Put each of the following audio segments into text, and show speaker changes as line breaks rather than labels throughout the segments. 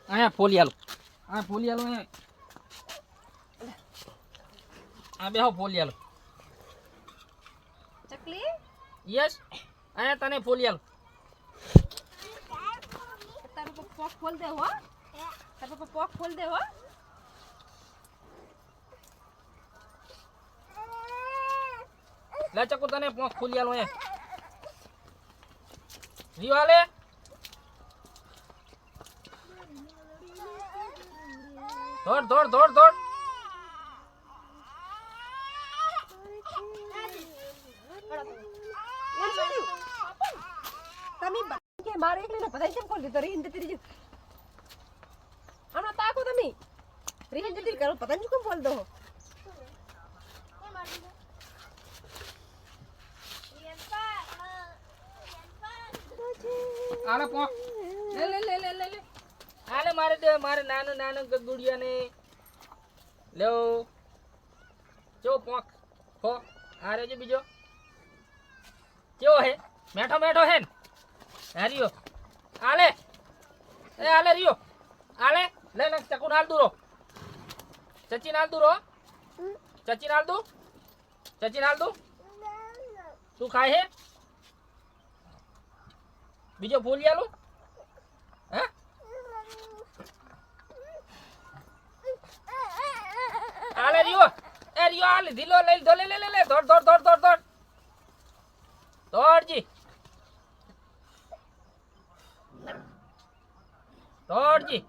આયા ફોલિયાલો આ ફોલિયાલો આ બેહો ફોલિયાલો
ચકલી
યસ આયા તને ફોલિયાલો
તારું પોક ખોલ દે હો તારું પોક ખોલ દે હો
લે ચકુ તને પોક ફોલિયાલો એ રીવાલે દોડ દોડ દોડ દોડ
તમે કે મારે એકલીને પતાઈ કેમ ખોલ દીધો રીહિંદ તેરી જો આનો તાકો તમે રીહિંદ તેરી કરો પતા નહીં કેમ ખોલ દો
આલે પોક લે લે લે લે લે આલે મારે દે મારે નાનો નાનો ગગુડિયાને લેઓ જો પોક હો આરે જે બીજો કેવો હે મેઠો મેઠો હે ને હારિયો આલે એ આલે રિયો આલે લે લે ચકુ નાલ દૂરો ચચી નાલ દૂરો ચચી નાલ દુ ચચી નાલ દુ તું ખાય હે બીજો ફોલિયાલો હે આલે રિયો એ રિયો આલે ધીલો લઈ દો લે લે લે દોડ દોડ દોડ દોડ દોડ દોડજી દોડજી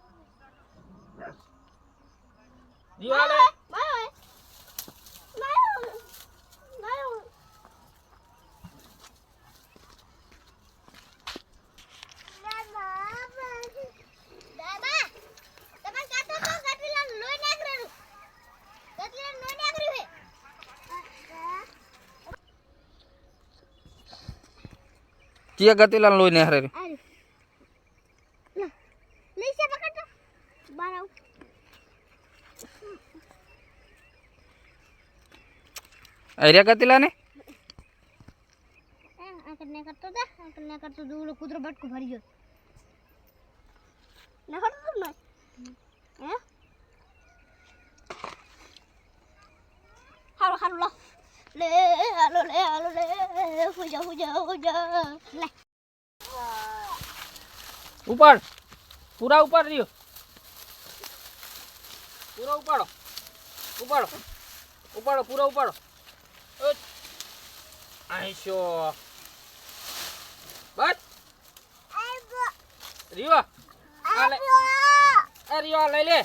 રિયો આલે
Kia gatilan loy ne hare.
Lei se pakata. Barau.
Area gatilan ne?
Akan kartu dulu kudro bat ko bhariyo. Na kartu na. Haru lo. Le huja le
ઉપાડ પૂરા ઉપાડ રહ્યો પૂરા ઉપાડો ઉપાડો ઉપાડો પૂરા ઉપાડો આઈશો બસ રિયો આ લે એ રિયો લઈ લે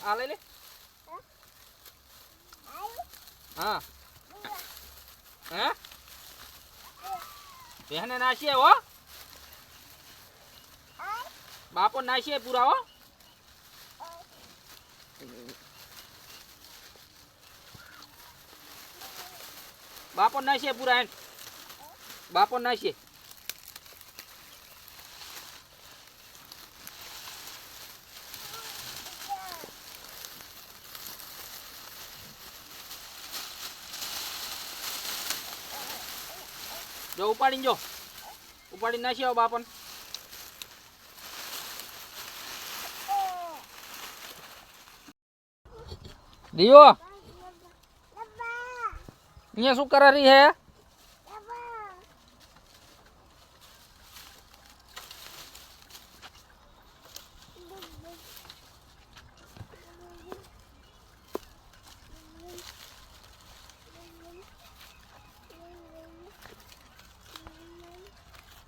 આ લઈ લે હા હે બહેને નાશીએ હો બાપો નાશીએ પૂરા હો બાપો નાશીએ પૂરા હે બાપો નાશીએ જો ઉપાડીને નાખી આવો બાપન દિયો અહીંયા શું કરે રહી હે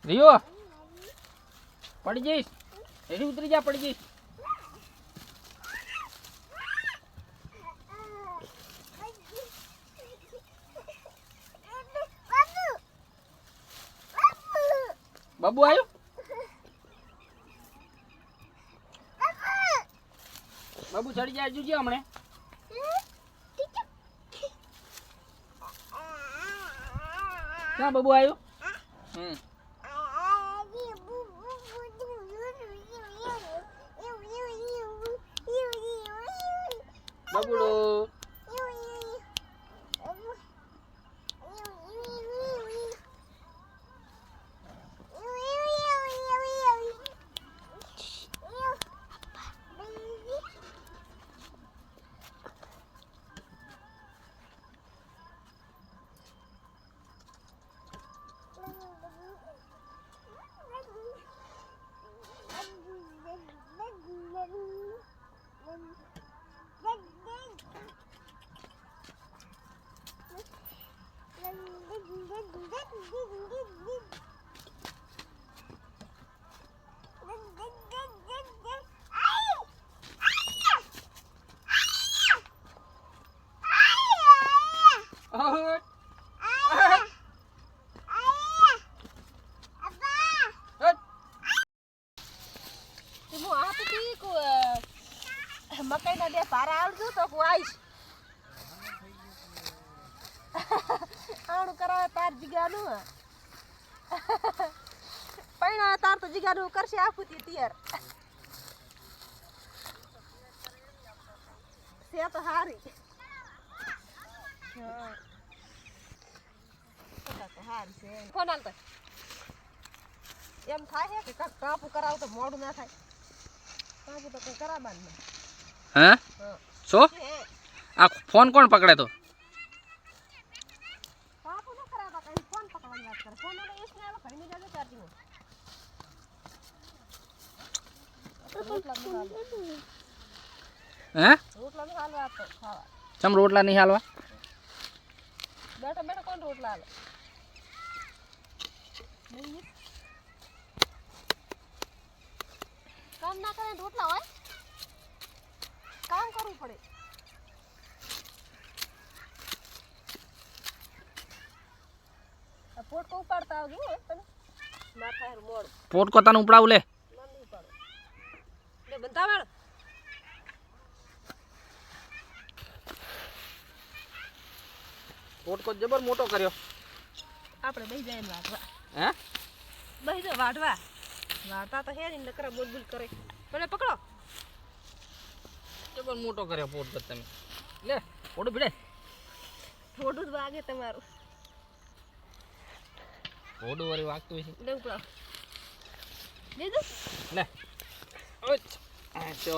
રિયો પડી જઈશ એથી ઉતરી જા પડી જઈશ બાબુ આવ્યો બાબુ ચડી જાય જોજે હમણે ક્યાં બાબુ આવ્યો બબુડો હટ.
તે હું આ તો તી મકાઈના બે પારા આવજો તો હું આવીશ આણું કરાવે તાર જીગાનું પૈણા તાર તો જીગાનું કરશે આપું તી તૈયાર છે તો હારી હા તો હારી છે ફોન આલતો એમ થાય છે કે કાંક કાપું કરાવ તો મોડું ના થાય કાપું તો કંઈ કરાવવાનું નહીં
હે
હા
શું આ ફોન કોણ પકડે તો
કાપું ન કરાવતા કંઈ ફોન પકડવાની વાત કરે ફોન એટલે એસને આવે ઘણી જાજો ચાર્જિંગ રોટલા નું
હે
હાલવા તો ખાવા
ચમ રોટલા નહીં હાલવા
બેઠા બેઠા કોણ રોટલા હાલે નહીં કામ ના કરે રોટલા હોય કામ કરવું પડે આ પોટ કો ઉપાડતા આવજો હો તમે માથા હેર મોડ
પોટ કોતાનું ઉપડાવું લે
મન ઉપાડો લે બંધા વાળ
પોટ કો જબર મોટો કર્યો
આપણે બેહી જાય વાટવા
હે
બેહી જાય વાટવા વાટા તો હે ને નકરા બોલબોલ કરે મને પકડો
જબર મોટો કર્યો પોટ કો તમે લે પોટ ભીડે
થોડું જ વાગે તમારું
પોડું વળી વાગતું છે
લે ઉપડાવ દે દો
લે ઓચ આ તો